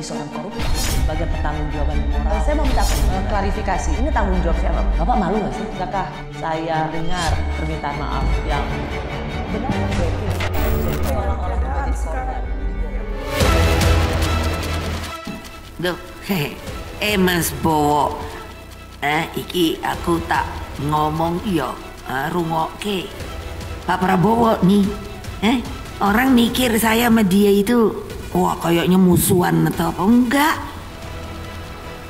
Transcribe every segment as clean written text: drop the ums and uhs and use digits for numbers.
menjadi seorang koruptor, bagian pertanggungjawaban moral. Saya mau minta klarifikasi. Ini tanggung jawab siapa? Bapak malu nggak sih? Tidakkah saya dengar permintaan maaf yang benar? Duh, Mas Bowo, iki aku tak ngomong yo, rungokke. Pak Prabowo nih, orang mikir saya sama dia itu, wah kayaknya musuhan atau apa, enggak.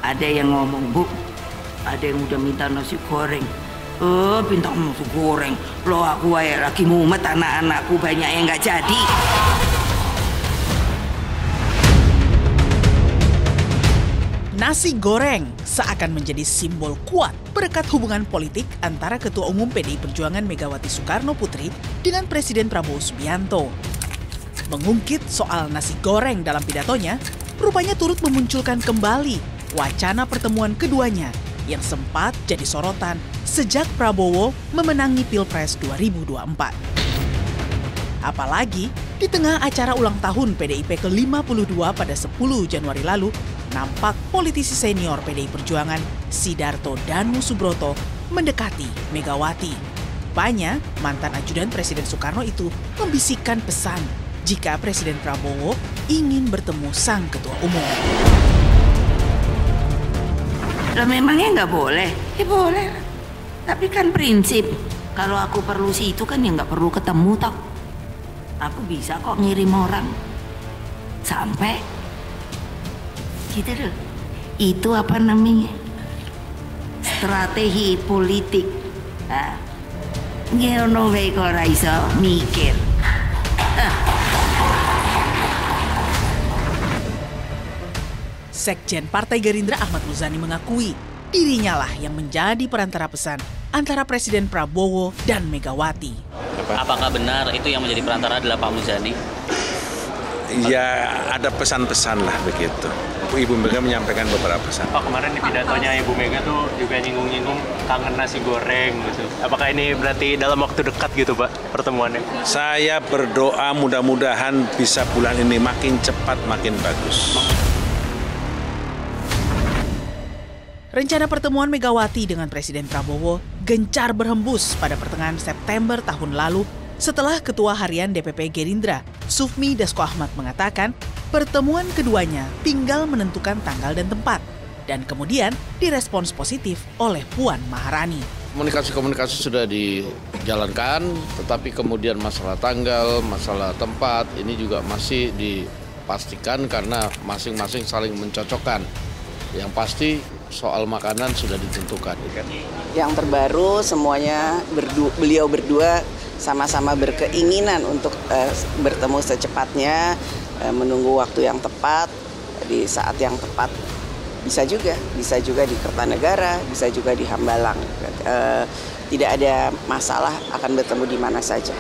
Ada yang ngomong, Bu, ada yang udah minta nasi goreng. Minta nasi goreng, lo aku lagi ngumet, anak-anakku banyak yang nggak jadi. Nasi goreng seakan menjadi simbol kuat berkat hubungan politik antara Ketua Umum PDI Perjuangan Megawati Soekarno Putri dengan Presiden Prabowo Subianto. Mengungkit soal nasi goreng dalam pidatonya, rupanya turut memunculkan kembali wacana pertemuan keduanya yang sempat jadi sorotan sejak Prabowo memenangi Pilpres 2024. Apalagi di tengah acara ulang tahun PDIP ke-52 pada 10 Januari lalu, nampak politisi senior PDI Perjuangan Sidarto Danusubroto mendekati Megawati. Rupanya, mantan ajudan Presiden Soekarno itu membisikkan pesan jika Presiden Prabowo ingin bertemu sang ketua umum. Lah memangnya nggak boleh? Ya boleh. Tapi kan prinsip, kalau aku perlu sih itu kan ya nggak perlu ketemu toh. Aku bisa kok ngirim orang sampai gitu loh. Itu apa namanya? Strategi politik. Ngono wae kok ora iso mikir. Sekjen Partai Gerindra Ahmad Muzani mengakui dirinya lah yang menjadi perantara pesan antara Presiden Prabowo dan Megawati. Apakah benar itu yang menjadi perantara adalah Pak Muzani? Ya ada pesan-pesan lah begitu. Ibu Mega menyampaikan beberapa pesan. Pak, kemarin di pidatonya Ibu Mega tuh juga nyinggung-nyinggung kangen nasi goreng gitu. Apakah ini berarti dalam waktu dekat gitu Pak pertemuannya? Saya berdoa mudah-mudahan bisa bulan ini makin cepat makin bagus. Rencana pertemuan Megawati dengan Presiden Prabowo gencar berhembus pada pertengahan September tahun lalu setelah Ketua Harian DPP Gerindra, Sufmi Dasko Ahmad mengatakan pertemuan keduanya tinggal menentukan tanggal dan tempat, dan kemudian direspons positif oleh Puan Maharani. Komunikasi sudah dijalankan, tetapi kemudian masalah tanggal, masalah tempat, ini juga masih dipastikan karena masing-masing saling mencocokkan. Yang pasti soal makanan sudah ditentukan. Yang terbaru semuanya beliau berdua sama-sama berkeinginan untuk bertemu secepatnya, menunggu waktu yang tepat, di saat yang tepat. Bisa juga di Kertanegara, bisa juga di Hambalang. Tidak ada masalah akan bertemu di mana saja.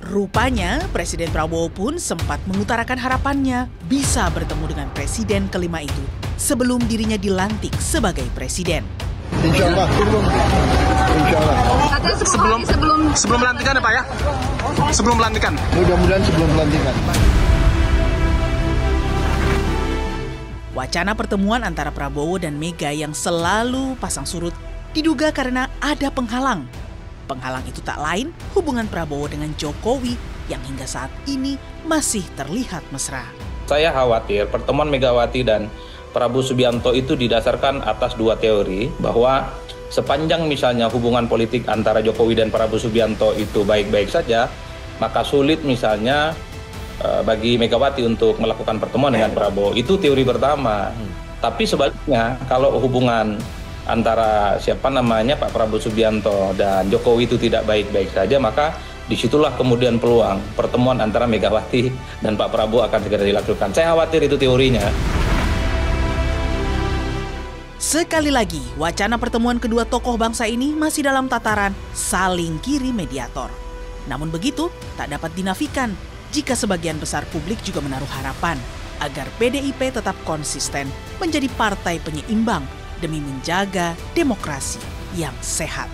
Rupanya Presiden Prabowo pun sempat mengutarakan harapannya bisa bertemu dengan presiden kelima itu sebelum dirinya dilantik sebagai presiden. Insya Allah. Sebelum pelantikan ya Pak ya? Sebelum pelantikan? Mudah-mudahan sebelum pelantikan. Wacana pertemuan antara Prabowo dan Mega yang selalu pasang surut diduga karena ada penghalang. Penghalang itu tak lain hubungan Prabowo dengan Jokowi yang hingga saat ini masih terlihat mesra. Saya khawatir pertemuan Megawati dan Prabowo Subianto itu didasarkan atas dua teori, bahwa sepanjang misalnya hubungan politik antara Jokowi dan Prabowo Subianto itu baik-baik saja, maka sulit misalnya bagi Megawati untuk melakukan pertemuan dengan Prabowo. Itu teori pertama. Tapi sebaliknya, kalau hubungan antara Pak Prabowo Subianto dan Jokowi itu tidak baik-baik saja, maka disitulah kemudian peluang pertemuan antara Megawati dan Pak Prabowo akan segera dilakukan. Saya khawatir itu teorinya. Sekali lagi, wacana pertemuan kedua tokoh bangsa ini masih dalam tataran saling kiri mediator. Namun begitu, tak dapat dinafikan jika sebagian besar publik juga menaruh harapan agar PDIP tetap konsisten menjadi partai penyeimbang demi menjaga demokrasi yang sehat.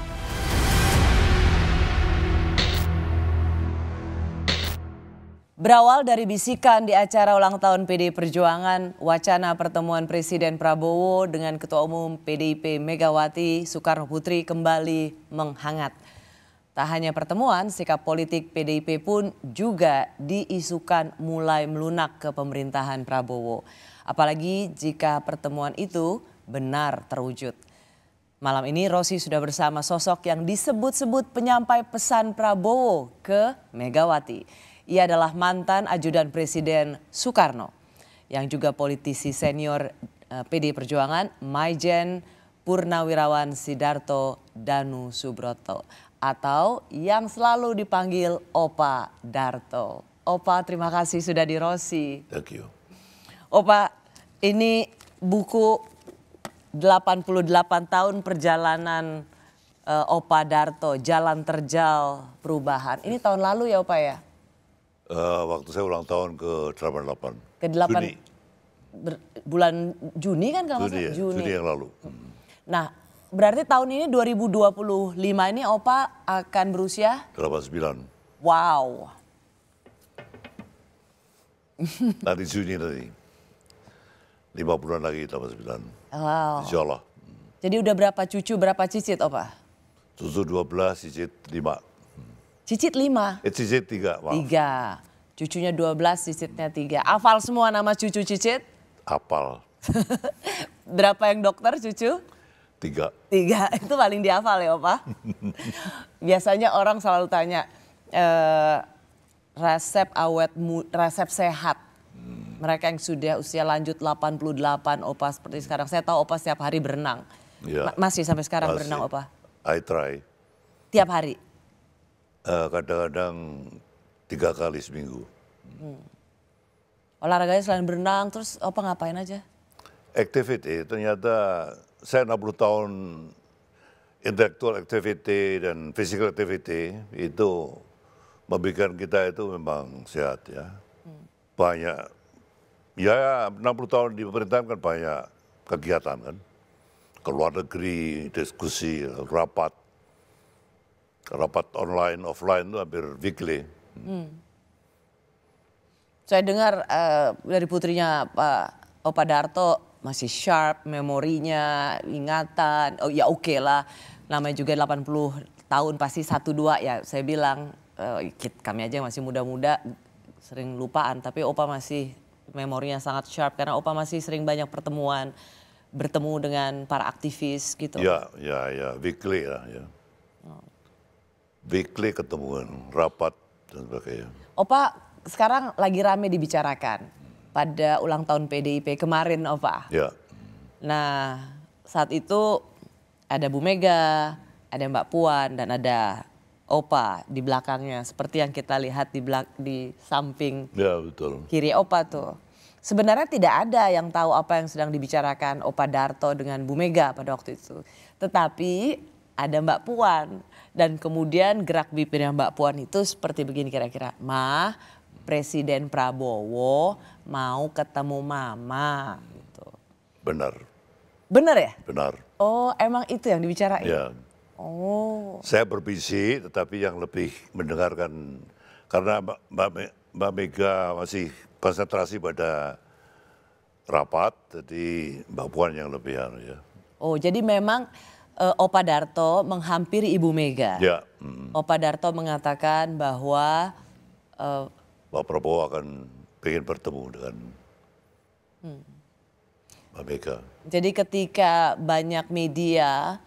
Berawal dari bisikan di acara ulang tahun PDI Perjuangan, wacana pertemuan Presiden Prabowo dengan Ketua Umum PDIP Megawati Soekarno Putri kembali menghangat. Tak hanya pertemuan, sikap politik PDIP pun juga diisukan mulai melunak ke pemerintahan Prabowo. Apalagi jika pertemuan itu benar terwujud. Malam ini Rosi sudah bersama sosok yang disebut-sebut penyampai pesan Prabowo ke Megawati. Ia adalah mantan ajudan Presiden Soekarno yang juga politisi senior PDI Perjuangan, Maijen Purnawirawan Sidarto Danu Subroto atau yang selalu dipanggil Opa Darto. Opa, terima kasih sudah di Rosi. Thank you. Opa, ini buku 88 tahun perjalanan Opa Darto, Jalan Terjal Perubahan. Ini tahun lalu ya Opa ya? Waktu saya ulang tahun ke-88. Ke-8 bulan Juni kan kalau nggak salah? Juni yang lalu. Nah, berarti tahun ini 2025 ini Opa akan berusia? 89. Wow. Nanti Juni nanti. 5 bulan lagi 89. Wow. Insya Allah. Jadi udah berapa cucu, berapa cicit Opa? Cucu 12, cicit 5. Cicit 5? Cicit 3, maaf. 3. Cucunya 12, cicitnya 3. Hafal semua nama cucu cicit? Hafal. Berapa yang dokter cucu? 3. 3, itu paling dihafal ya Opa? Biasanya orang selalu tanya, resep sehat. Mereka yang sudah usia lanjut 88 Opa seperti sekarang. Saya tahu Opa setiap hari berenang. Ya. Masih sampai sekarang masih. berenang Opa? I try. Tiap hari? Kadang-kadang 3 kali seminggu. Olahraganya selain berenang, terus Opa ngapain aja? Activity, ternyata saya 60 tahun intellectual activity dan physical activity itu membuat kita itu memang sehat ya. Banyak, ya 60 tahun di pemerintahan kan banyak kegiatan kan. Ke luar negeri, diskusi, rapat online, offline itu hampir weekly. Saya dengar dari putrinya Pak Opa Darto masih sharp memorinya, ingatan. Oh ya oke lah, namanya juga 80 tahun pasti 1-2 ya. Saya bilang kami aja masih muda-muda sering lupaan, tapi Opa masih memorinya sangat sharp karena Opa masih sering banyak pertemuan, bertemu dengan para aktivis gitu. Ya, weekly lah ya. Weekly ketemuan, rapat dan sebagainya. Opa sekarang lagi rame dibicarakan pada ulang tahun PDIP kemarin Opa. Ya. Nah saat itu ada Bu Mega, ada Mbak Puan dan ada Opa di belakangnya. Seperti yang kita lihat di samping ya, betul. Kiri Opa tuh. Sebenarnya tidak ada yang tahu apa yang sedang dibicarakan Opa Darto dengan Bu Mega pada waktu itu. Tetapi ada Mbak Puan. Dan kemudian gerak bibirnya Mbak Puan itu seperti begini kira-kira. Ma, Presiden Prabowo mau ketemu Mama. Gitu. Benar. Benar ya? Benar. Oh emang itu yang dibicarain? Ya. Oh. Saya berbisik tetapi yang lebih mendengarkan. Karena Mbak Mega masih konsentrasi pada rapat. Jadi Mbak Puan yang lebih ya. Oh jadi memang Opa Darto menghampiri Ibu Mega. Ya. Opa Darto mengatakan bahwa Pak Prabowo akan ingin bertemu dengan Mbak Mega. Jadi ketika banyak media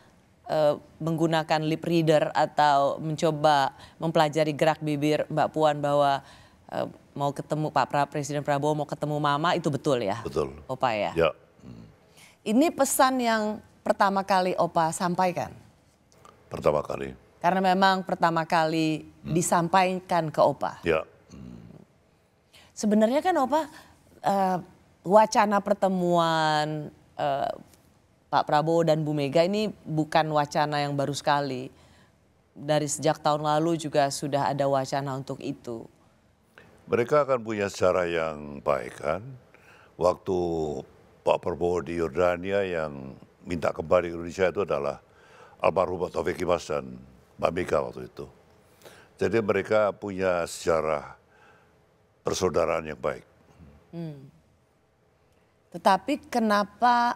menggunakan lip reader atau mencoba mempelajari gerak bibir Mbak Puan bahwa mau ketemu Presiden Prabowo mau ketemu Mama, itu betul ya? Betul. Opa ya? Ya. Ini pesan yang pertama kali Opa sampaikan? Pertama kali. Karena memang pertama kali disampaikan ke Opa? Ya. Sebenarnya kan Opa wacana pertemuan Pak Prabowo dan Bu Mega ini bukan wacana yang baru sekali. Dari sejak tahun lalu juga sudah ada wacana untuk itu. Mereka akan punya sejarah yang baik kan. Waktu Pak Prabowo di Yordania yang minta kembali ke Indonesia itu adalah almarhum Pak Taufik Kimas dan Mbak Mega waktu itu. Jadi mereka punya sejarah persaudaraan yang baik. Tetapi kenapa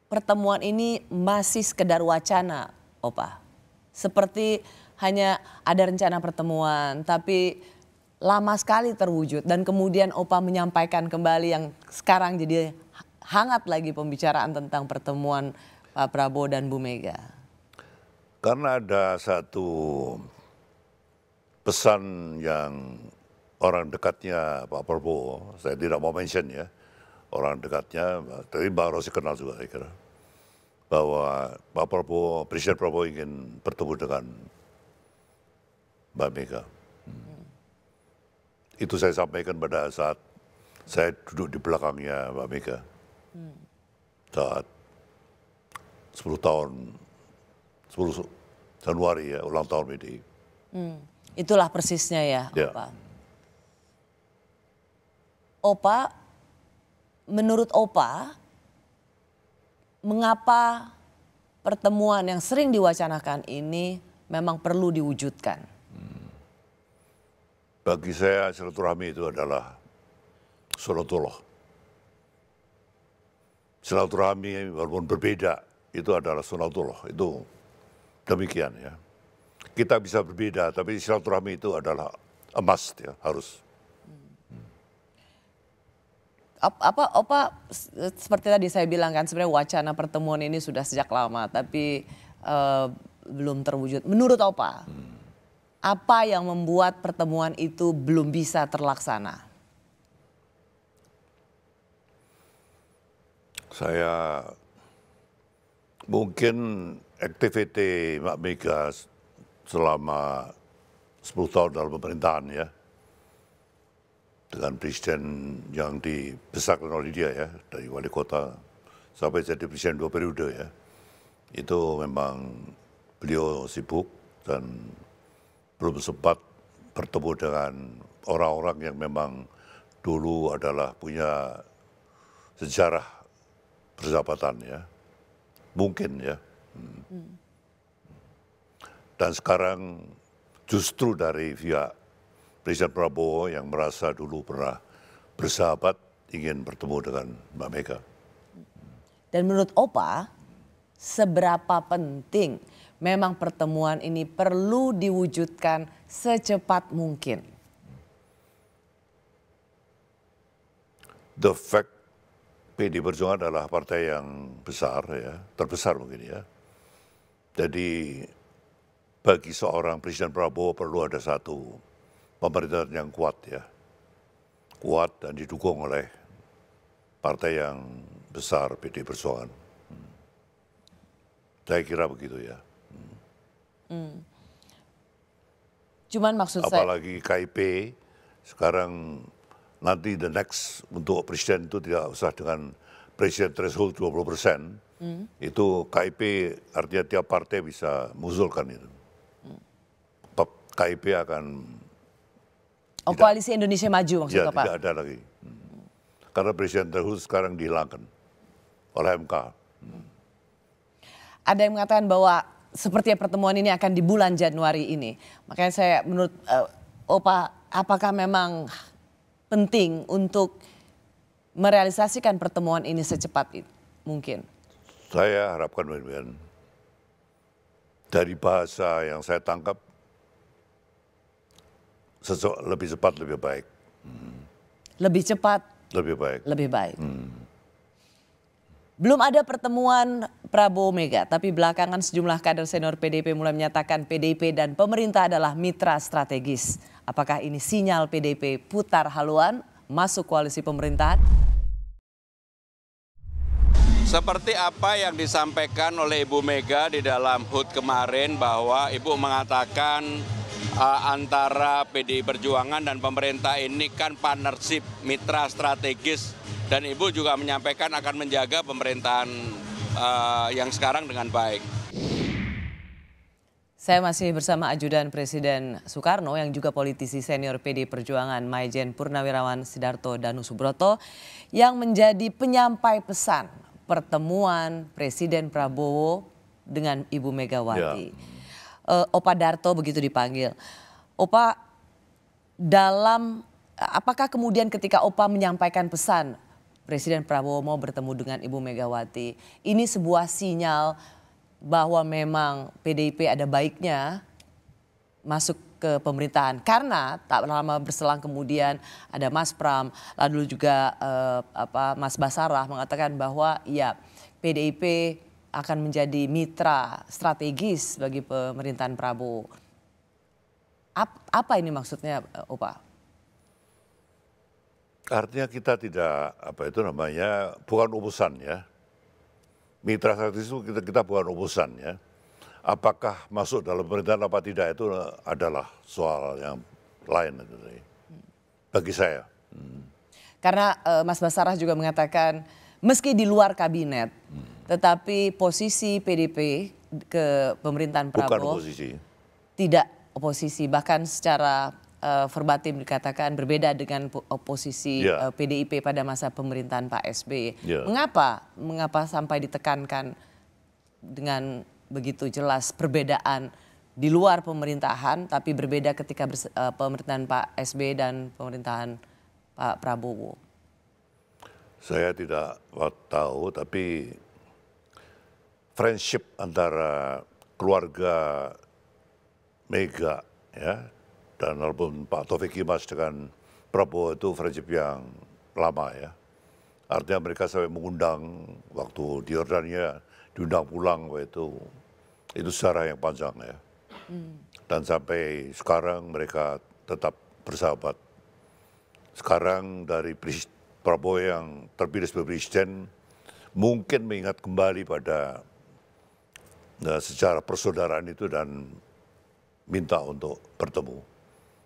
pertemuan ini masih sekedar wacana, Opa? Seperti hanya ada rencana pertemuan, tapi lama sekali terwujud. Dan kemudian Opa menyampaikan kembali yang sekarang jadi hangat lagi pembicaraan tentang pertemuan Pak Prabowo dan Bu Mega. Karena ada satu pesan yang orang dekatnya Pak Prabowo, saya tidak mau mention ya, orang dekatnya, tapi Mbak Rosi kenal juga saya kira, bahwa Pak Prabowo, Presiden Prabowo ingin bertemu dengan Mbak Mega. Itu saya sampaikan pada saat saya duduk di belakangnya Mbak Mega. Saat 10 Januari ya, ulang tahun PDI. Itulah persisnya ya, Opa. Opa, menurut Opa, mengapa pertemuan yang sering diwacanakan ini memang perlu diwujudkan? Bagi saya silaturahmi itu adalah sunnatullah. Silaturahmi walaupun berbeda itu adalah sunnatullah. Itu demikian ya. Kita bisa berbeda tapi silaturahmi itu adalah a must ya, harus. Opa seperti tadi saya bilang kan sebenarnya wacana pertemuan ini sudah sejak lama tapi belum terwujud. Menurut Opa, apa yang membuat pertemuan itu belum bisa terlaksana? Saya mungkin aktiviti Mbak Mega selama 10 tahun dalam pemerintahan ya, dengan presiden yang dibesarkan oleh dia ya, dari wali kota sampai jadi presiden 2 periode ya, itu memang beliau sibuk dan belum sempat bertemu dengan orang-orang yang memang dulu adalah punya sejarah persahabatan ya, mungkin ya. Dan sekarang justru dari pihak Presiden Prabowo yang merasa dulu pernah bersahabat ingin bertemu dengan Mbak Mega. Dan menurut Opa, seberapa penting memang pertemuan ini perlu diwujudkan secepat mungkin? The fact PD Perjuangan adalah partai yang besar ya, terbesar mungkin ya. Jadi bagi seorang Presiden Prabowo perlu ada satu pemerintahan yang kuat ya. Kuat dan didukung oleh partai yang besar PD Perjuangan. Saya kira begitu ya. Cuman maksud saya... Apalagi KIP sekarang nanti the next untuk presiden itu tidak usah dengan presiden threshold 20%. Itu KIP artinya tiap partai bisa mengusulkan itu. KIP akan... Koalisi Indonesia Maju maksudnya Pak? Tidak ada lagi. Karena presiden threshold sekarang dihilangkan oleh MK. Ada yang mengatakan bahwa sepertinya pertemuan ini akan di bulan Januari ini. Makanya saya menurut Opa, apakah memang penting untuk merealisasikan pertemuan ini secepat mungkin? Saya harapkan dari bahasa yang saya tangkap lebih cepat lebih baik. Lebih cepat? Lebih baik. Lebih baik. Belum ada pertemuan Prabowo Mega, tapi belakangan sejumlah kader senior PDIP mulai menyatakan PDIP dan pemerintah adalah mitra strategis. Apakah ini sinyal PDIP putar haluan masuk koalisi pemerintahan? Seperti apa yang disampaikan oleh Ibu Mega di dalam HUT kemarin bahwa Ibu mengatakan antara PDI Perjuangan dan pemerintah ini kan partnership mitra strategis dan Ibu juga menyampaikan akan menjaga pemerintahan yang sekarang dengan baik. Saya masih bersama Ajudan Presiden Soekarno yang juga politisi senior PDI Perjuangan Maijen Purnawirawan Sidarto Danusubroto yang menjadi penyampai pesan pertemuan Presiden Prabowo dengan Ibu Megawati. Opa Darto begitu dipanggil. Opa, apakah kemudian ketika Opa menyampaikan pesan Presiden Prabowo mau bertemu dengan Ibu Megawati, ini sebuah sinyal bahwa memang PDIP ada baiknya masuk ke pemerintahan? Karena tak lama berselang kemudian ada Mas Pram, lalu juga Mas Basarah mengatakan bahwa ya PDIP akan menjadi mitra strategis bagi pemerintahan Prabowo. Apa ini maksudnya, Opa? Artinya kita tidak, bukan urusan ya. Mitra strategis itu kita bukan urusan ya. Apakah masuk dalam pemerintahan apa tidak itu adalah soal yang lain bagi saya. Karena Mas Basarah juga mengatakan meski di luar kabinet, tetapi posisi PDIP ke pemerintahan Prabowo tidak oposisi, bahkan secara verbatim dikatakan berbeda dengan oposisi PDIP pada masa pemerintahan Pak SBY. Mengapa sampai ditekankan dengan begitu jelas perbedaan di luar pemerintahan tapi berbeda ketika pemerintahan Pak SBY dan pemerintahan Pak Prabowo? Saya tidak tahu, tapi friendship antara keluarga Mega ya dan walaupun Pak Taufik Kimas dengan Prabowo itu friendship yang lama ya. Artinya mereka sampai mengundang waktu di Yordania, diundang pulang itu sejarah yang panjang ya. Dan sampai sekarang mereka tetap bersahabat. Sekarang dari Prabowo yang terpilih sebagai presiden mungkin mengingat kembali pada sejarah persaudaraan itu dan minta untuk bertemu.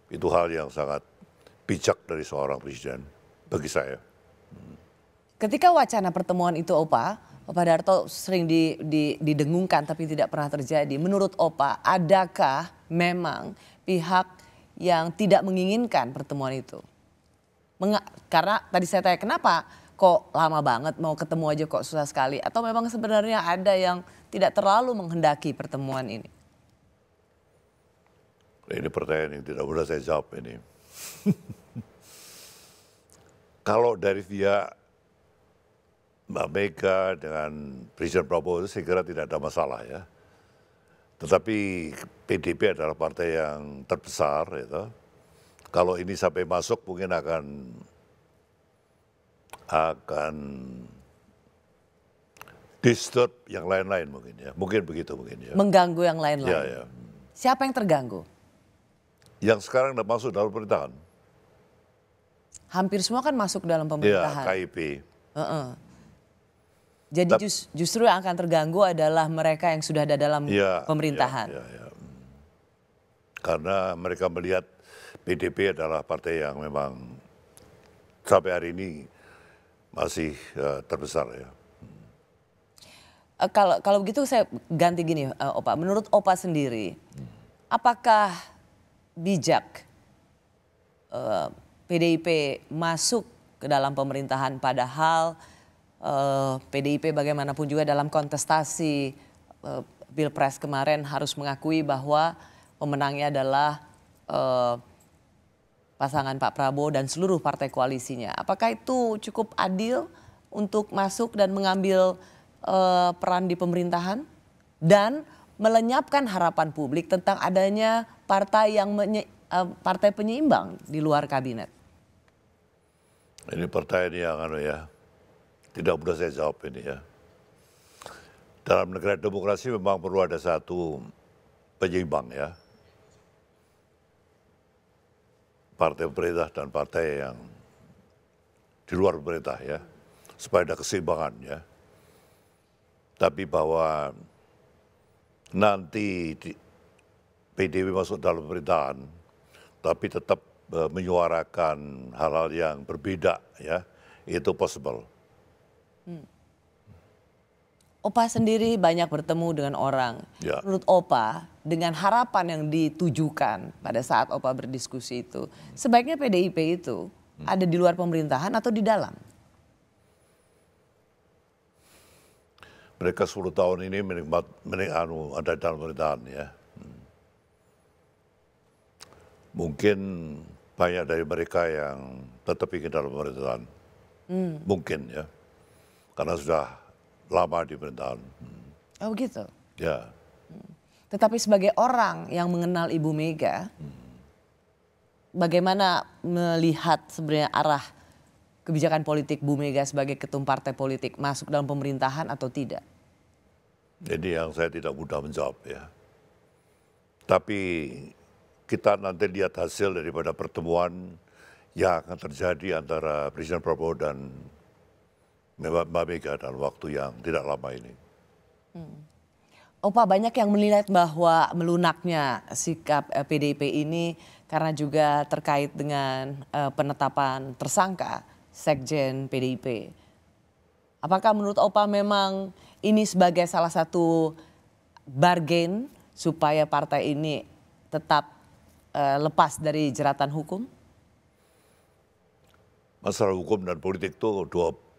Itu hal yang sangat bijak dari seorang presiden bagi saya. Ketika wacana pertemuan itu Opa Darto sering didengungkan tapi tidak pernah terjadi. Menurut Opa, adakah memang pihak yang tidak menginginkan pertemuan itu? Karena tadi saya tanya kenapa kok lama banget mau ketemu aja kok susah sekali. Atau memang sebenarnya ada yang tidak terlalu menghendaki pertemuan ini? Ini pertanyaan yang tidak mudah saya jawab ini. Kalau dari via Mbak Mega dengan Presiden Prabowo itu saya kira tidak ada masalah ya. Tetapi PDIP adalah partai yang terbesar itu. Kalau ini sampai masuk mungkin akan disturb yang lain-lain mungkin ya. Mungkin begitu mungkin ya. Mengganggu yang lain-lain. Ya, ya. Siapa yang terganggu? Yang sekarang sudah masuk dalam pemerintahan. Hampir semua kan masuk dalam pemerintahan. Ya, KIP. Jadi justru yang akan terganggu adalah mereka yang sudah ada dalam pemerintahan. Ya. Karena mereka melihat PDIP adalah partai yang memang sampai hari ini masih terbesar ya. Kalau begitu saya ganti gini, Opa. Menurut Opa sendiri, apakah bijak PDIP masuk ke dalam pemerintahan padahal PDIP bagaimanapun juga dalam kontestasi Pilpres kemarin harus mengakui bahwa pemenangnya adalah pasangan Pak Prabowo dan seluruh partai koalisinya. Apakah itu cukup adil untuk masuk dan mengambil peran di pemerintahan dan melenyapkan harapan publik tentang adanya partai yang partai penyeimbang di luar kabinet? Ini pertanyaan yang tidak mudah saya jawab ini ya. Dalam negara demokrasi memang perlu ada satu penyeimbang ya. Partai pemerintah dan partai yang di luar pemerintah ya. Supaya ada keseimbangan ya. Tapi bahwa nanti PDIP masuk dalam pemerintahan, tapi tetap menyuarakan hal-hal yang berbeda ya, itu possible. Opa sendiri banyak bertemu dengan orang. Ya. Menurut Opa, dengan harapan yang ditujukan pada saat Opa berdiskusi itu, sebaiknya PDIP itu ada di luar pemerintahan atau di dalam? Mereka 10 tahun ini ada dalam pemerintahan ya. Mungkin banyak dari mereka yang tetap ingin dalam pemerintahan. Mungkin ya, karena sudah lama di pemerintahan. Oh gitu? Ya. Tetapi sebagai orang yang mengenal Ibu Mega, bagaimana melihat sebenarnya arah kebijakan politik Bu Mega sebagai ketum partai politik masuk dalam pemerintahan atau tidak? Jadi yang saya tidak mudah menjawab ya. Tapi kita nanti lihat hasil daripada pertemuan yang akan terjadi antara Presiden Prabowo dan Mbak Mega dalam waktu yang tidak lama ini. Pak, banyak yang menilai bahwa melunaknya sikap PDIP ini karena juga terkait dengan penetapan tersangka Sekjen PDIP. Apakah menurut Opa memang ini sebagai salah satu bargain supaya partai ini tetap lepas dari jeratan hukum? Masalah hukum dan politik itu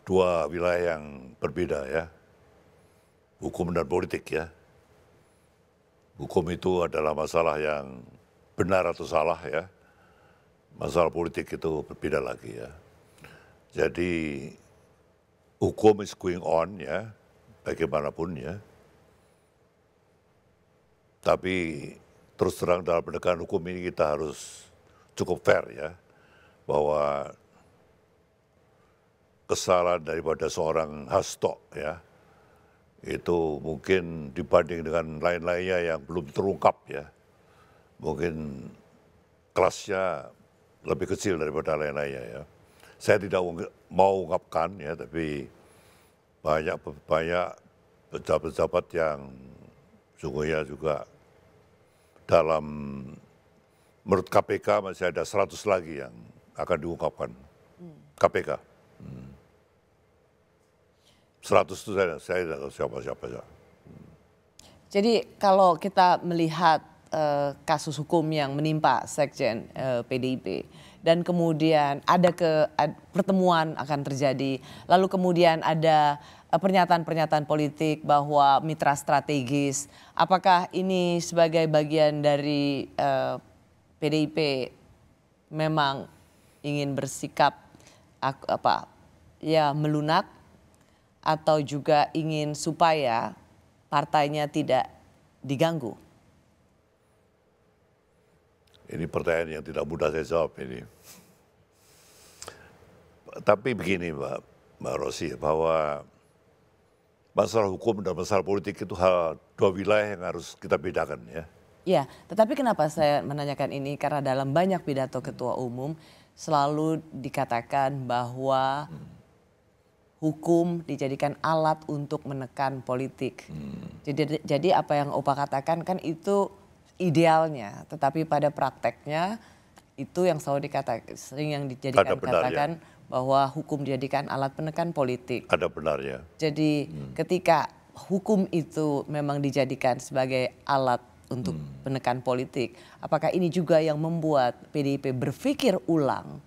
dua wilayah yang berbeda ya. Hukum dan politik ya. Hukum itu adalah masalah yang benar atau salah ya. Masalah politik itu berbeda lagi ya. Jadi hukum is going on ya, bagaimanapun ya. Tapi terus terang dalam penegakan hukum ini kita harus cukup fair ya. Bahwa kesalahan daripada seorang Hasto ya, itu mungkin dibanding dengan lain-lainnya yang belum terungkap ya, mungkin kelasnya lebih kecil daripada lain-lainnya ya. Saya tidak mau ungkapkan ya, tapi banyak pejabat-pejabat yang sungguhnya juga dalam menurut KPK masih ada 100 lagi yang akan diungkapkan KPK. 100 itu saya tidak tahu siapa-siapa. Jadi kalau kita melihat kasus hukum yang menimpa Sekjen PDIP dan kemudian ada pertemuan akan terjadi, lalu kemudian ada pernyataan-pernyataan politik bahwa mitra strategis, apakah ini sebagai bagian dari PDIP memang ingin bersikap melunak atau juga ingin supaya partainya tidak diganggu? Ini pertanyaan yang tidak mudah saya jawab ini. Tapi begini Mbak Rosi, bahwa masalah hukum dan masalah politik itu dua wilayah yang harus kita bedakan ya. Ya, tetapi kenapa saya menanyakan ini? Karena dalam banyak pidato ketua umum selalu dikatakan bahwa hukum dijadikan alat untuk menekan politik. Jadi apa yang Opa katakan kan itu idealnya, tetapi pada prakteknya itu yang selalu dikatakan bahwa hukum dijadikan alat penekan politik. Ada benarnya. Jadi ketika hukum itu memang dijadikan sebagai alat untuk penekan politik, apakah ini juga yang membuat PDIP berpikir ulang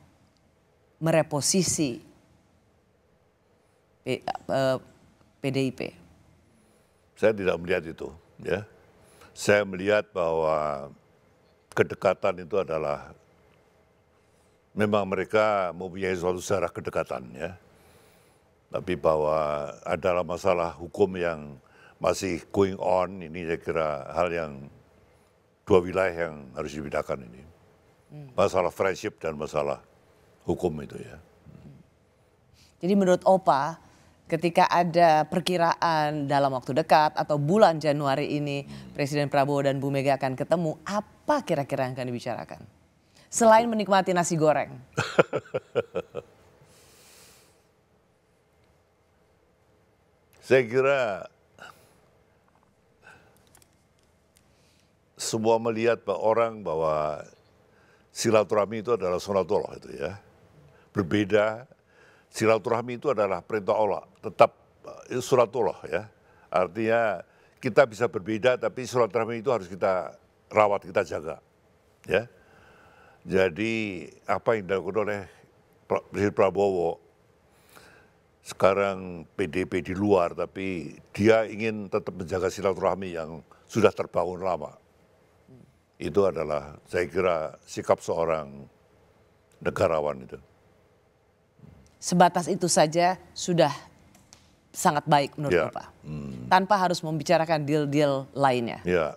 mereposisi PDIP? Saya tidak melihat itu ya. Saya melihat bahwa kedekatan itu adalah memang mereka mempunyai suatu sejarah kedekatan ya. Tapi bahwa adalah masalah hukum yang masih going on, ini saya kira hal yang dua wilayah yang harus dibedakan ini. Masalah friendship dan masalah hukum itu ya. Jadi menurut Opa, ketika ada perkiraan dalam waktu dekat atau bulan Januari ini Presiden Prabowo dan Bu Mega akan ketemu, apa kira-kira yang akan dibicarakan? Selain menikmati nasi goreng. Saya kira semua melihat bahwa silaturahmi itu adalah sunatullah itu ya. Berbeda, silaturahmi itu adalah perintah Allah, tetap sunatullah ya. Artinya kita bisa berbeda tapi silaturahmi itu harus kita rawat, kita jaga. Ya. Jadi apa yang dilakukan oleh Presiden Prabowo sekarang PDIP di luar, tapi dia ingin tetap menjaga silaturahmi yang sudah terbangun lama. Itu adalah saya kira sikap seorang negarawan itu. Sebatas itu saja sudah sangat baik menurut Bapak. Tanpa harus membicarakan deal-deal lainnya. Ya.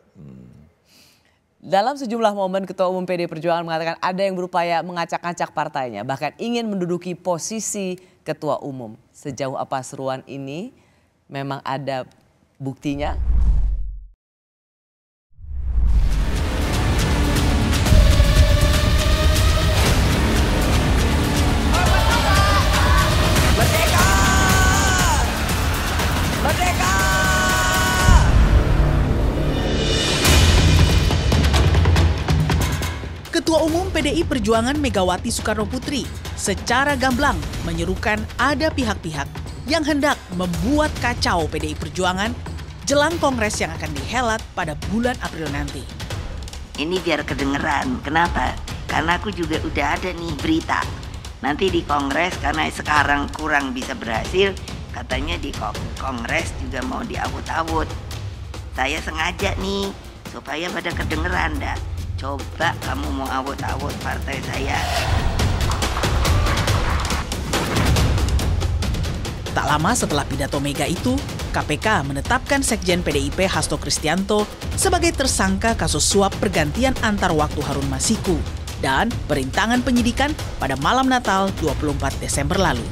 Dalam sejumlah momen Ketua Umum PDI Perjuangan mengatakan ada yang berupaya mengacak-acak partainya, bahkan ingin menduduki posisi Ketua Umum. Sejauh apa seruan ini? Memang ada buktinya? Ketua Umum PDI Perjuangan Megawati Soekarno Putri secara gamblang menyerukan ada pihak-pihak yang hendak membuat kacau PDI Perjuangan jelang kongres yang akan dihelat pada bulan April nanti. Ini biar kedengeran. Kenapa? Karena aku juga udah ada nih berita. Nanti di kongres karena sekarang kurang bisa berhasil, katanya di kongres juga mau diawut-awut. Saya sengaja nih supaya pada kedengeran dah. Coba kamu mau awut-awut partai saya. Tak lama setelah pidato Mega itu, KPK menetapkan Sekjen PDIP Hasto Kristianto sebagai tersangka kasus suap pergantian antar waktu Harun Masiku dan perintangan penyidikan pada malam Natal 24 Desember lalu.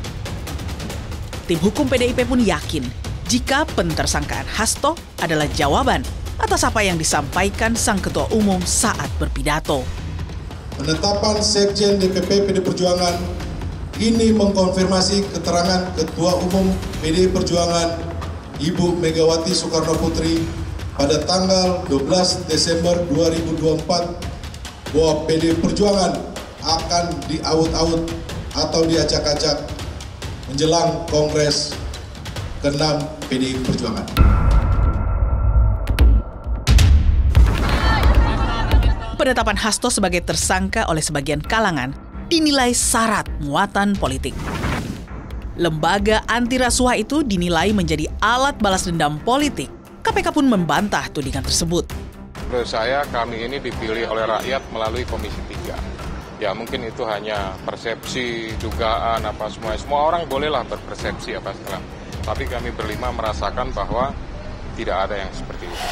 Tim hukum PDIP pun yakin jika pentersangkaan Hasto adalah jawaban atas apa yang disampaikan sang Ketua Umum saat berpidato. Penetapan Sekjen DPP PDI Perjuangan ini mengkonfirmasi keterangan Ketua Umum PDI Perjuangan Ibu Megawati Soekarno Putri pada tanggal 12 Desember 2024 bahwa PDI Perjuangan akan diawut-awut atau diacak-acak menjelang Kongres ke-6 PDI Perjuangan. Penetapan Hasto sebagai tersangka oleh sebagian kalangan dinilai syarat muatan politik. Lembaga anti rasuah itu dinilai menjadi alat balas dendam politik. KPK pun membantah tudingan tersebut. Menurut saya kami ini dipilih oleh rakyat melalui Komisi 3. Ya mungkin itu hanya persepsi, dugaan, apa semua. Semua orang bolehlah berpersepsi apa segala. Tapi kami berlima merasakan bahwa tidak ada yang seperti itu.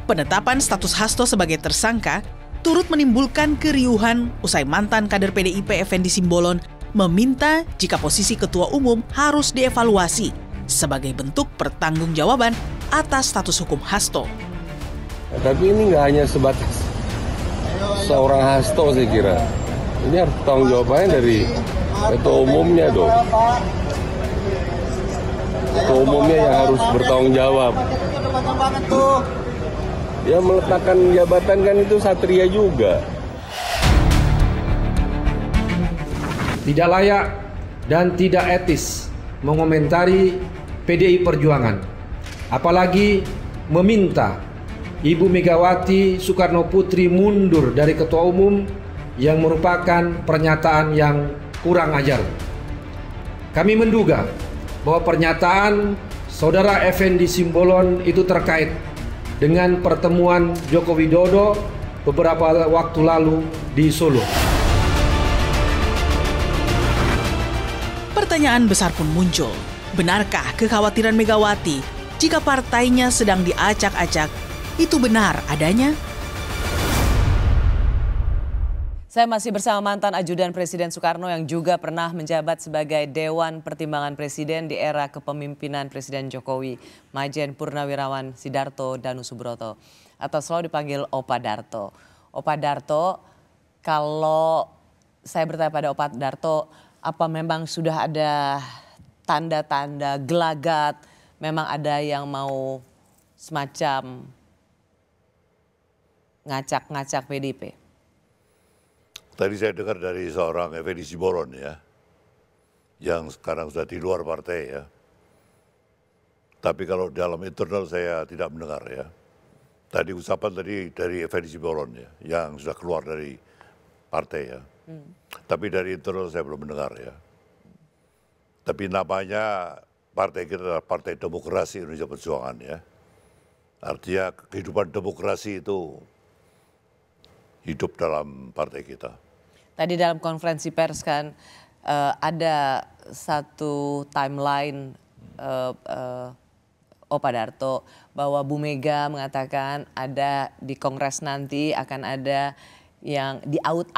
Penetapan status Hasto sebagai tersangka turut menimbulkan keriuhan usai mantan kader PDIP Effendi Simbolon meminta jika posisi Ketua Umum harus dievaluasi sebagai bentuk pertanggungjawaban atas status hukum Hasto. Tapi ini nggak hanya sebatas seorang Hasto saya kira. Ini harus tanggung jawabannya dari Ketua Umumnya dong. Ketua Umumnya yang harus bertanggung jawab. Ya meletakkan jabatan kan itu satria juga. Tidak layak dan tidak etis mengomentari PDI Perjuangan. Apalagi meminta Ibu Megawati Soekarno Putri mundur dari Ketua Umum yang merupakan pernyataan yang kurang ajar. Kami menduga bahwa pernyataan Saudara Effendi Simbolon itu terkait dengan pertemuan Joko Widodo beberapa waktu lalu di Solo. Pertanyaan besar pun muncul. Benarkah kekhawatiran Megawati jika partainya sedang diacak-acak itu benar adanya? Saya masih bersama mantan ajudan Presiden Soekarno yang juga pernah menjabat sebagai Dewan Pertimbangan Presiden di era kepemimpinan Presiden Jokowi, Majen Purnawirawan Sidarto Danusubroto, atau selalu dipanggil Opa Darto. Opa Darto, kalau saya bertanya pada Opa Darto, apa memang sudah ada tanda-tanda gelagat, memang ada yang mau semacam ngacak-ngacak PDIP? Tadi saya dengar dari seorang Effendi Simbolon ya, yang sekarang sudah di luar partai ya. Tapi kalau dalam internal saya tidak mendengar ya. Tadi ucapan tadi dari Effendi Simbolon ya, yang sudah keluar dari partai ya. Tapi dari internal saya belum mendengar ya. Tapi namanya partai kita adalah Partai Demokrasi Indonesia Perjuangan ya. Artinya kehidupan demokrasi itu hidup dalam partai kita. Tadi dalam konferensi pers kan ada satu timeline Pak Darto bahwa Bu Mega mengatakan ada di Kongres nanti akan ada yang di-out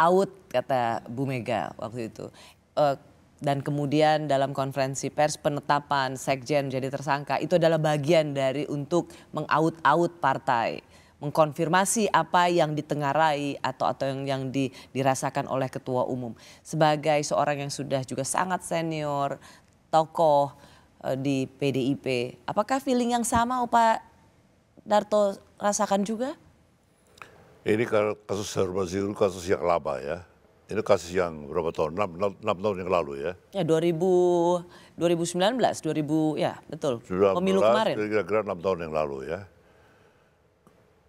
kata Bu Mega waktu itu. Dan kemudian dalam konferensi pers penetapan sekjen menjadi tersangka itu adalah bagian dari untuk meng-out partai, mengkonfirmasi apa yang ditengarai atau yang dirasakan oleh ketua umum. Sebagai seorang yang sudah juga sangat senior, tokoh di PDIP, apakah feeling yang sama Pak Darto rasakan juga? Ini kasus Harun Masihu kasus yang lama ya. Ini kasus yang berapa tahun? 6 tahun yang lalu ya. Ya 2019, ya betul. Pemilu kemarin. Kira-kira 6 tahun yang lalu ya.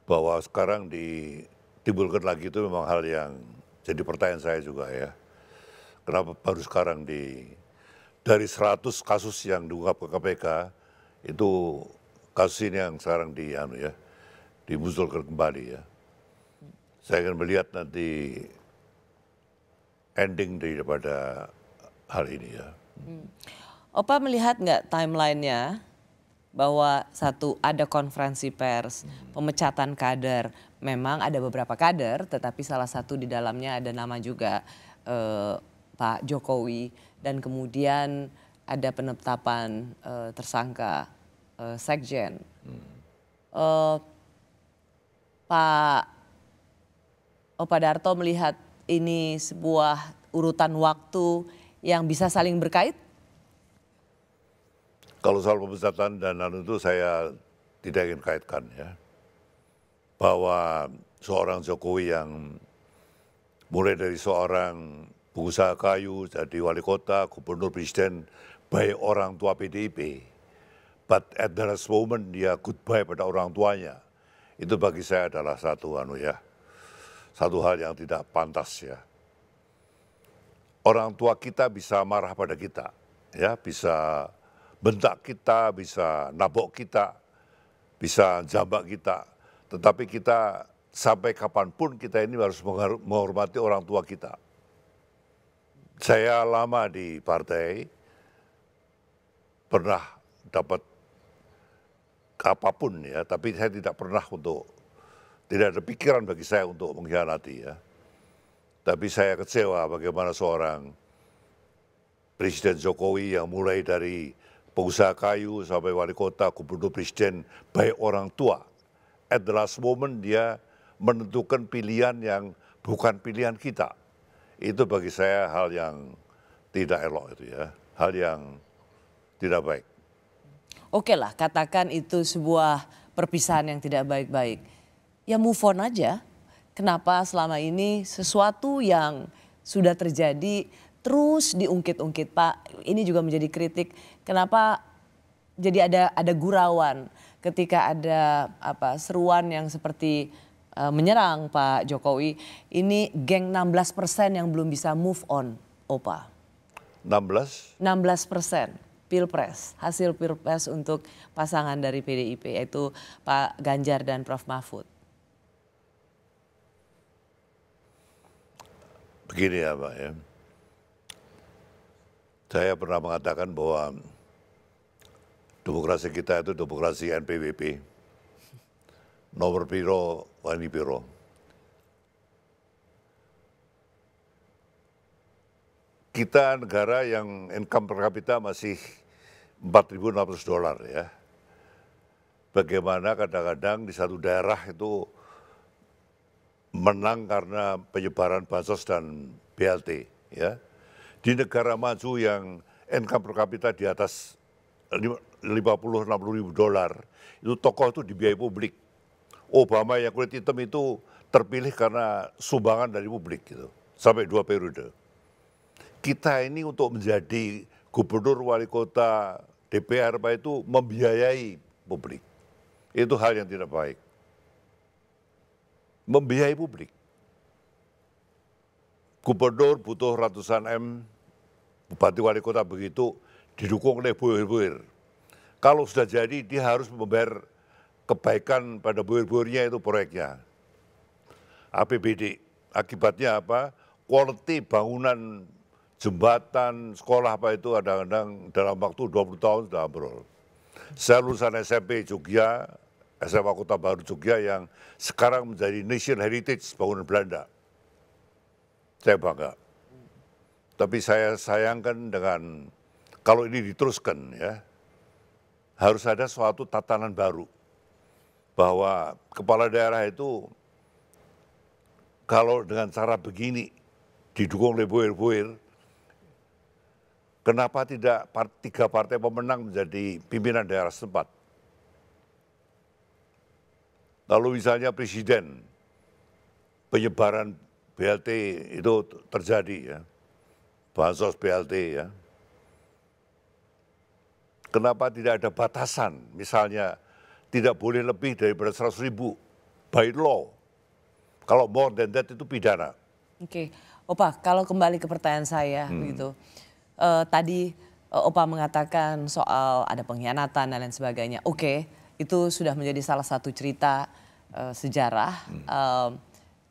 Bahwa sekarang ditimbulkan lagi itu memang hal yang jadi pertanyaan saya juga ya. Kenapa baru sekarang dari 100 kasus yang diungkap ke KPK itu kasus ini yang sekarang dimunculkan kembali ya. Saya akan melihat nanti ending daripada hal ini ya. Opa melihat nggak timelinenya bahwa ada konferensi pers, pemecatan kader, memang ada beberapa kader, tetapi salah satu di dalamnya ada nama juga Pak Jokowi, dan kemudian ada penetapan tersangka sekjen. Pak Darto melihat ini sebuah urutan waktu yang bisa saling berkait? Kalau soal pemecatan dan itu saya tidak ingin kaitkan ya. Bahwa seorang Jokowi yang mulai dari seorang pengusaha kayu, jadi wali kota, gubernur, presiden, baik orang tua PDIP. But at the last moment dia goodbye pada orang tuanya. Itu bagi saya adalah satu hal yang tidak pantas ya. Orang tua kita bisa marah pada kita, ya, bisa bentak kita, bisa nabok kita, bisa jambak kita. Tetapi kita sampai kapanpun kita ini harus menghormati orang tua kita. Saya lama di partai, pernah dapat apapun ya, tapi saya tidak pernah tidak ada pikiran bagi saya untuk mengkhianati ya. Tapi saya kecewa bagaimana seorang Presiden Jokowi yang mulai dari pengusaha kayu sampai wali kota, gubernur, presiden, baik orang tua. At the last moment dia menentukan pilihan yang bukan pilihan kita. Itu bagi saya hal yang tidak elok itu ya, hal yang tidak baik. Oke lah, katakan itu sebuah perpisahan yang tidak baik-baik. Ya move on aja. Kenapa selama ini sesuatu yang sudah terjadi terus diungkit-ungkit, Pak? Ini juga menjadi kritik. Kenapa jadi ada gurauan ketika ada seruan yang seperti menyerang Pak Jokowi. Ini geng 16% yang belum bisa move on, Opa. 16% Pilpres, hasil Pilpres untuk pasangan dari PDIP yaitu Pak Ganjar dan Prof Mahfud. Begini ya Pak ya, saya pernah mengatakan bahwa demokrasi kita itu demokrasi NPWP, nomor piro, wani piro. Kita negara yang income per kapita masih $4.600 ya. Bagaimana kadang-kadang di satu daerah itu menang karena penyebaran bansos dan BLT ya. Di negara maju yang income per kapita di atas $50-60 ribu, itu tokoh itu dibiayai publik. Obama yang kulit hitam itu terpilih karena sumbangan dari publik gitu, sampai 2 periode. Kita ini untuk menjadi gubernur, wali kota, DPR itu membiayai publik. Itu hal yang tidak baik. Membiayai publik. Gubernur butuh ratusan M, bupati wali kota begitu, didukung oleh buir-buir. Kalau sudah jadi dia harus membayar kebaikan pada buir-buirnya itu proyeknya. APBD. Akibatnya apa? Quality bangunan jembatan, sekolah apa itu kadang-kadang dalam waktu 20 tahun sudah ambrol. Saya lulusan SMP Jogja, SMA Kota Baru Jogja yang sekarang menjadi Nation Heritage bangunan Belanda. Saya bangga. Tapi saya sayangkan dengan kalau ini diteruskan ya, harus ada suatu tatanan baru. Bahwa kepala daerah itu kalau dengan cara begini didukung oleh buir-buir, kenapa tidak 3 partai pemenang menjadi pimpinan daerah setempat? Lalu misalnya presiden, penyebaran BLT itu terjadi ya, bansos BLT ya. Kenapa tidak ada batasan, misalnya tidak boleh lebih daripada 100.000 by law. Kalau more than that itu pidana. Oke, Opa, kalau kembali ke pertanyaan saya begitu. Tadi Opa mengatakan soal ada pengkhianatan dan lain sebagainya. Oke, itu sudah menjadi salah satu cerita sejarah.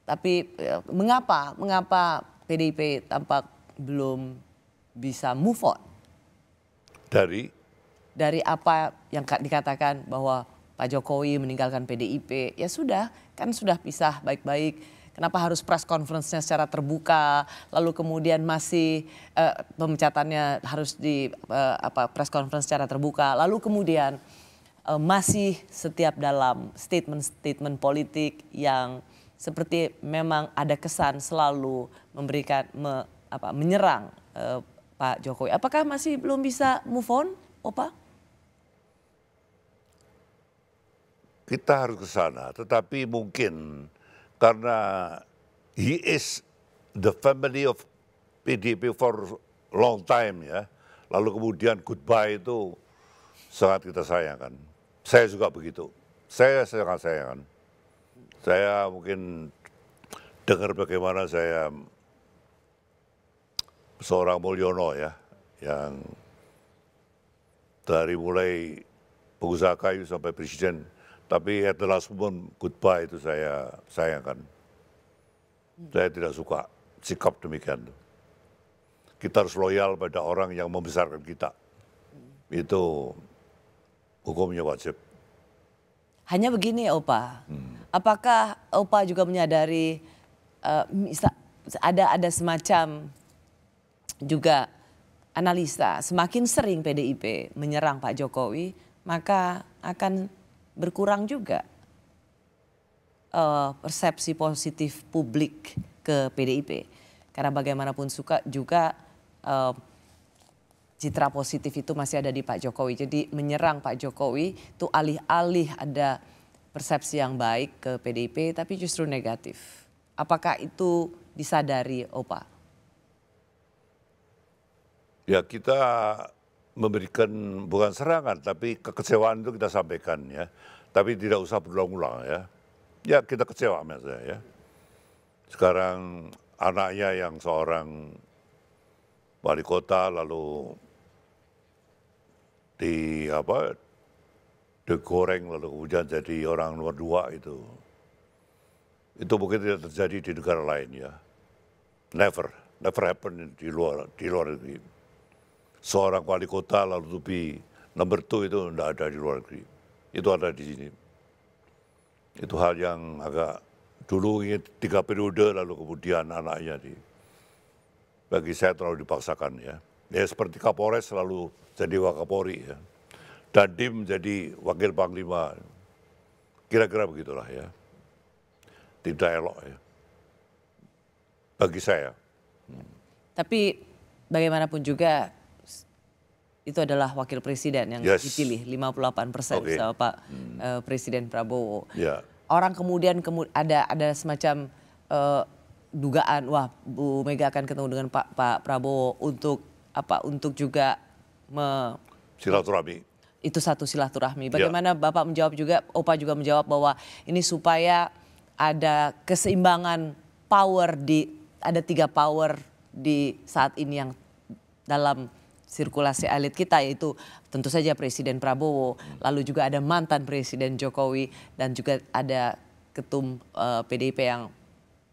Tapi mengapa PDIP tampak belum bisa move on? Dari apa yang dikatakan bahwa Pak Jokowi meninggalkan PDIP, ya sudah, kan sudah pisah baik-baik. Kenapa harus press conference-nya secara terbuka, lalu kemudian masih pemecatannya harus di press conference secara terbuka, lalu kemudian masih setiap dalam statement-statement politik yang seperti memang ada kesan selalu memberikan menyerang Pak Jokowi. Apakah masih belum bisa move on, Opa? Kita harus ke sana, tetapi mungkin karena he is the family of PDIP for long time ya, lalu kemudian goodbye itu sangat kita sayangkan. Saya juga begitu, saya sangat sayangkan. Saya mungkin dengar bagaimana saya seorang Mulyono ya, yang dari mulai pengusaha kayu sampai presiden, tapi at the last moment goodbye itu saya sayangkan. Saya tidak suka sikap demikian. Kita harus loyal pada orang yang membesarkan kita. Itu hukumnya wajib. Hanya begini Opa, apakah Opa juga menyadari ada semacam juga analisa semakin sering PDIP menyerang Pak Jokowi maka akan berkurang juga persepsi positif publik ke PDIP. Karena bagaimanapun juga citra positif itu masih ada di Pak Jokowi. Jadi menyerang Pak Jokowi itu alih-alih ada persepsi yang baik ke PDIP tapi justru negatif. Apakah itu disadari Opa? Ya kita memberikan bukan serangan tapi kekecewaan itu kita sampaikan ya. Tapi tidak usah berulang-ulang ya. Ya kita kecewa maksudnya ya. Sekarang anaknya yang seorang wali kota lalu digoreng lalu kemudian jadi orang nomor 2 itu mungkin tidak terjadi di negara lain ya. Never happen di luar negeri. Seorang wali kota lalu to be number 2 itu tidak ada di luar negeri. Itu ada di sini. Itu hal yang agak dulu 3 periode lalu kemudian anaknya bagi saya terlalu dipaksakan ya. Ya seperti Kapolres selalu jadi Wakapolri ya. Dandim menjadi Wakil Panglima. Kira-kira begitulah ya. Tidak elok ya. Bagi saya. Tapi bagaimanapun juga itu adalah wakil presiden yang dipilih 58% sama Pak Presiden Prabowo. Yeah. Orang kemudian ada semacam dugaan wah Bu Mega akan ketemu dengan Pak Prabowo untuk juga silaturahmi. Itu satu silaturahmi. Bagaimana Bapak menjawab juga, Opa juga menjawab bahwa ini supaya ada keseimbangan power ada 3 power di saat ini yang dalam sirkulasi elit kita, yaitu tentu saja Presiden Prabowo, lalu juga ada mantan Presiden Jokowi, dan juga ada ketum PDIP yang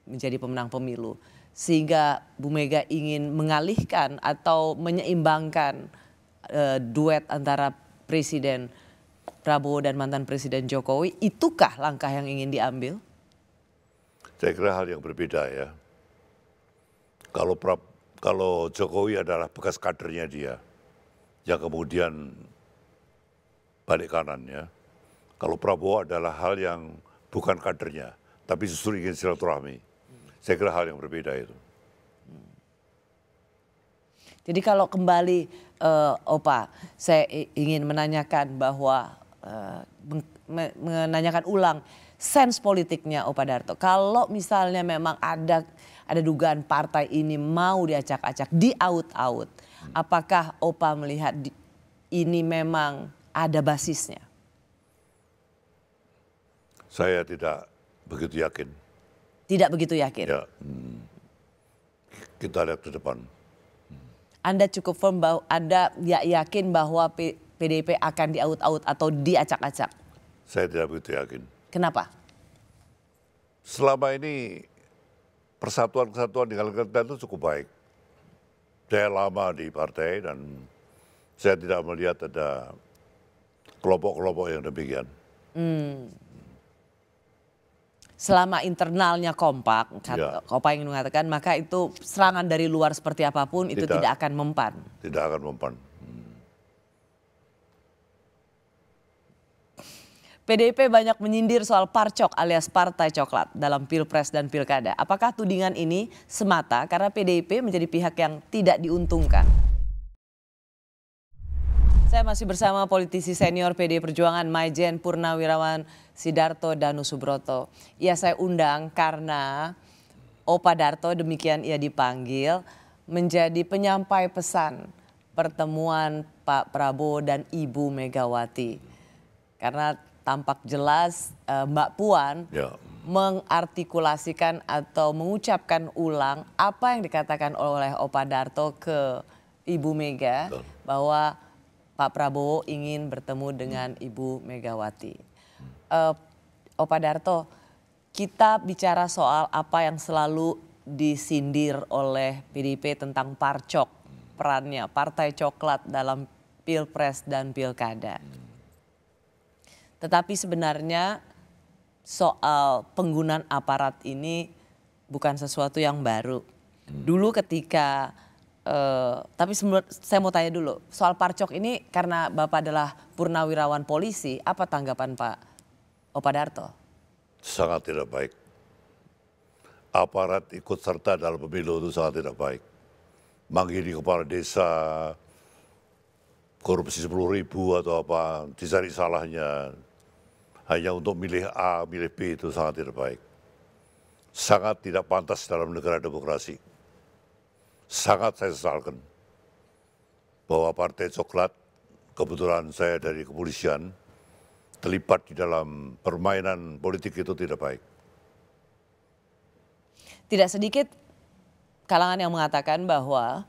menjadi pemenang pemilu. Sehingga Bu Mega ingin mengalihkan atau menyeimbangkan duet antara Presiden Prabowo dan mantan Presiden Jokowi. Itukah langkah yang ingin diambil? Saya kira hal yang berbeda ya. Kalau Jokowi adalah bekas kadernya dia, yang kemudian balik kanan ya. Kalau Prabowo adalah hal yang bukan kadernya, tapi justru ingin silaturahmi. Saya kira hal yang berbeda itu. Jadi kalau kembali Opa, saya ingin menanyakan bahwa menanyakan ulang sense politiknya Opa Darto. Kalau misalnya memang ada dugaan partai ini mau diacak-acak, diaut-aut, apakah Opa melihat ini memang ada basisnya? Saya tidak begitu yakin. Tidak begitu yakin? Ya, kita lihat ke depan. Anda cukup firm bahwa Anda yakin bahwa PDIP akan diaut-aut atau diacak-acak? Saya tidak begitu yakin. Kenapa? Selama ini persatuan-kesatuan di kalangan kita itu cukup baik. Saya lama di partai dan saya tidak melihat ada kelompok-kelompok yang demikian. Selama internalnya kompak, Opa ingin mengatakan, maka itu serangan dari luar seperti apapun itu tidak akan mempan. Tidak akan mempan. PDIP banyak menyindir soal parcok alias partai coklat dalam Pilpres dan Pilkada. Apakah tudingan ini semata karena PDIP menjadi pihak yang tidak diuntungkan? Saya masih bersama politisi senior PDI Perjuangan Maijen Purnawirawan Sidarto Danusubroto. Ia saya undang karena Opa Darto, demikian ia dipanggil, menjadi penyampai pesan pertemuan Pak Prabowo dan Ibu Megawati. Karena tampak jelas Mbak Puan mengartikulasikan atau mengucapkan ulang apa yang dikatakan oleh Opa Darto ke Ibu Mega, bahwa Pak Prabowo ingin bertemu dengan Ibu Megawati. Opa Darto, kita bicara soal apa yang selalu disindir oleh PDIP tentang parcok, perannya partai coklat dalam Pilpres dan Pilkada. Tetapi sebenarnya soal penggunaan aparat ini bukan sesuatu yang baru. Dulu ketika, tapi saya mau tanya dulu, soal parcok ini karena Bapak adalah purnawirawan polisi, apa tanggapan Pak Opa Darto? Sangat tidak baik. Aparat ikut serta dalam pemilu itu sangat tidak baik. Manggili kepala desa, korupsi 10.000 atau apa, dicari salahnya. Hanya untuk milih A, milih B itu sangat tidak baik. Sangat tidak pantas dalam negara demokrasi. Sangat saya sesalkan bahwa partai coklat, kebetulan saya dari kepolisian, terlibat di dalam permainan politik itu tidak baik. Tidak sedikit kalangan yang mengatakan bahwa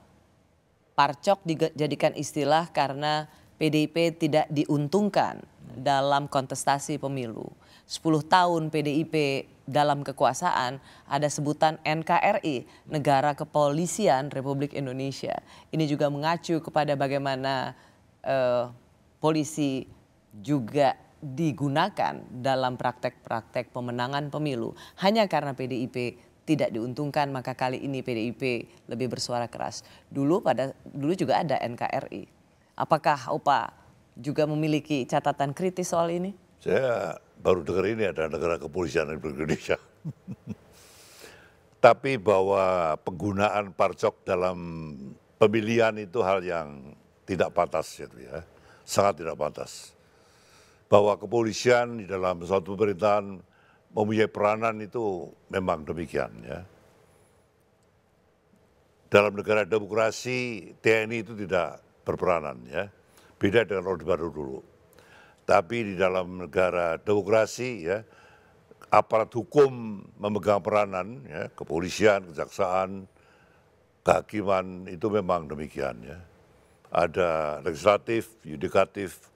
parcok dijadikan istilah karena PDIP tidak diuntungkan dalam kontestasi pemilu. 10 tahun PDIP dalam kekuasaan, ada sebutan NKRI, Negara Kepolisian Republik Indonesia. Ini juga mengacu kepada bagaimana polisi juga digunakan dalam praktek-praktek pemenangan pemilu. Hanya karena PDIP tidak diuntungkan, maka kali ini PDIP lebih bersuara keras. Dulu juga ada NKRI. Apakah Opa juga memiliki catatan kritis soal ini? Saya baru dengar ini ada Negara Kepolisian Republik Indonesia. Tapi bahwa penggunaan parcok dalam pemilihan itu hal yang tidak pantas, gitu ya. Sangat tidak pantas. Bahwa kepolisian di dalam suatu pemerintahan mempunyai peranan itu memang demikian, ya. Dalam negara demokrasi TNI itu tidak berperanan, ya. Beda dengan Orde Baru dulu. Tapi di dalam negara demokrasi, ya, aparat hukum memegang peranan, ya, kepolisian, kejaksaan, kehakiman itu memang demikian, ya. ada legislatif, yudikatif,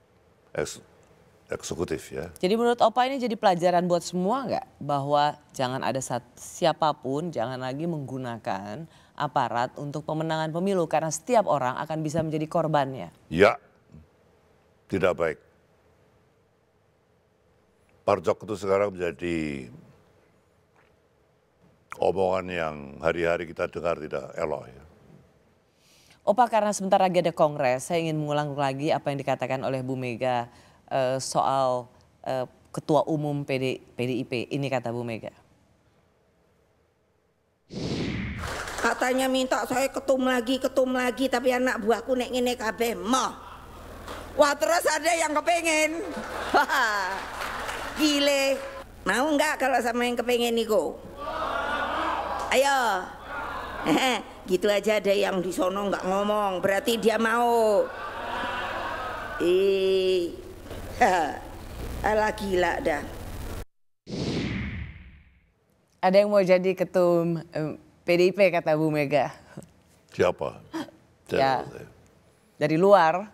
eksekutif ya. Jadi menurut Opa ini jadi pelajaran buat semua nggak? Bahwa jangan ada siapapun, jangan lagi menggunakan aparat untuk pemenangan pemilu. Karena setiap orang akan bisa menjadi korbannya. Ya, tidak baik. Parjok itu sekarang menjadi omongan yang hari-hari kita dengar tidak elok ya. Opa, karena sebentar lagi ada kongres, saya ingin mengulang lagi apa yang dikatakan oleh Bu Mega soal Ketua Umum PDIP. Ini kata Bu Mega. Katanya minta saya ketum lagi, tapi anak buahku nek ngene kabeh moh. Wah, terus ada yang kepengen. Gile. Mau nggak kalau sama yang kepengen niku? Ayo. Gitu aja ada yang di sono nggak ngomong, berarti dia mau. Alah gila dah. Ada yang mau jadi ketum PDIP kata Bu Mega. Siapa? Ya, dari luar.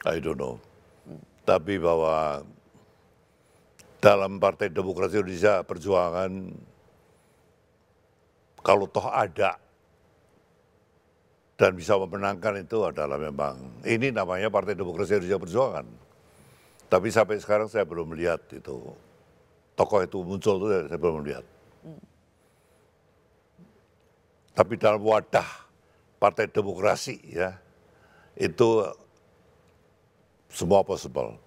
I don't know. Tapi bahwa dalam Partai Demokrasi Indonesia Perjuangan, kalau toh ada dan bisa memenangkan itu adalah memang, ini namanya Partai Demokrasi Indonesia Perjuangan. Tapi sampai sekarang saya belum melihat itu, tokoh itu muncul itu saya belum melihat. Tapi dalam wadah Partai Demokrasi ya, itu semua possible.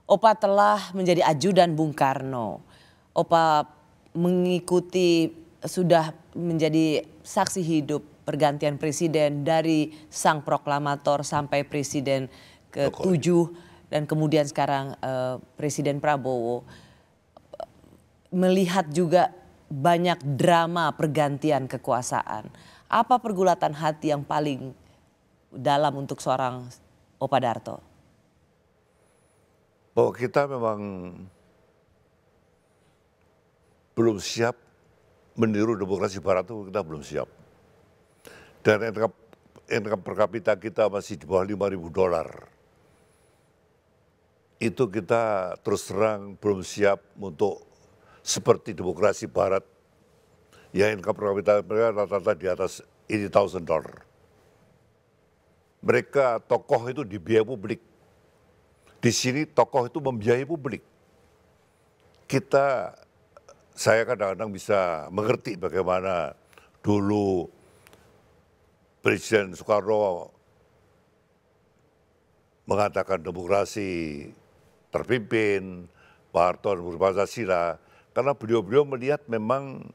Opa telah menjadi ajudan Bung Karno. Opa mengikuti, sudah menjadi saksi hidup pergantian presiden dari sang proklamator sampai presiden ke-7 dan kemudian sekarang Presiden Prabowo. Melihat juga banyak drama pergantian kekuasaan. Apa pergulatan hati yang paling dalam untuk seorang Opa Darto? Bahwa kita memang belum siap meniru demokrasi barat itu, kita belum siap. Dan income per kapita kita masih di bawah $5.000. Itu kita terus terang belum siap untuk seperti demokrasi barat. Ya income per kapita mereka rata-rata di atas $80,000. Mereka tokoh itu dibiayai publik. Di sini tokoh itu membiayai publik. Saya kadang-kadang bisa mengerti bagaimana dulu Presiden Soekarno mengatakan demokrasi terpimpin, Pak Harto Pancasila, karena beliau-beliau melihat memang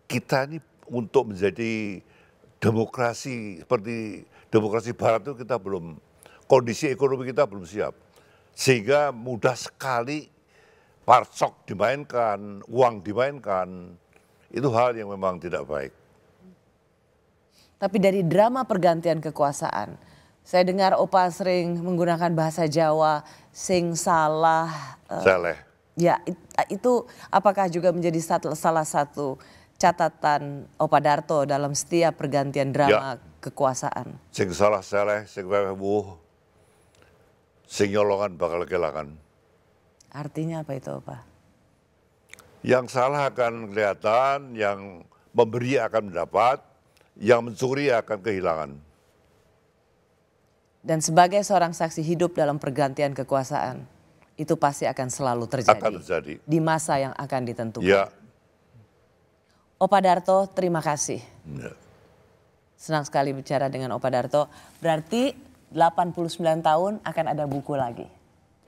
kita ini untuk menjadi demokrasi seperti demokrasi barat itu kita belum, kondisi ekonomi kita belum siap. Sehingga mudah sekali parcok dimainkan, uang dimainkan, itu hal yang memang tidak baik. Tapi dari drama pergantian kekuasaan, saya dengar Opa sering menggunakan bahasa Jawa, sing salah. Saleh. Ya, itu apakah juga menjadi salah satu catatan Opa Darto dalam setiap pergantian drama kekuasaan? Sing salah saleh, sing wewuh, sing nyolongan bakal kelangan. Artinya apa itu, Opa? Yang salah akan kelihatan, yang memberi akan mendapat, yang mencuri akan kehilangan. Dan sebagai seorang saksi hidup dalam pergantian kekuasaan, itu pasti akan selalu terjadi. Akan terjadi. Di masa yang akan ditentukan. Ya. Opa Darto, terima kasih. Ya. Senang sekali bicara dengan Opa Darto. Berarti 89 tahun akan ada buku lagi.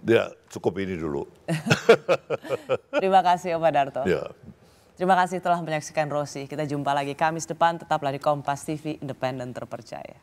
Ya, cukup ini dulu. Terima kasih Opa Darto. Ya. Terima kasih telah menyaksikan Rosi. Kita jumpa lagi Kamis depan, tetaplah di Kompas TV, independen terpercaya.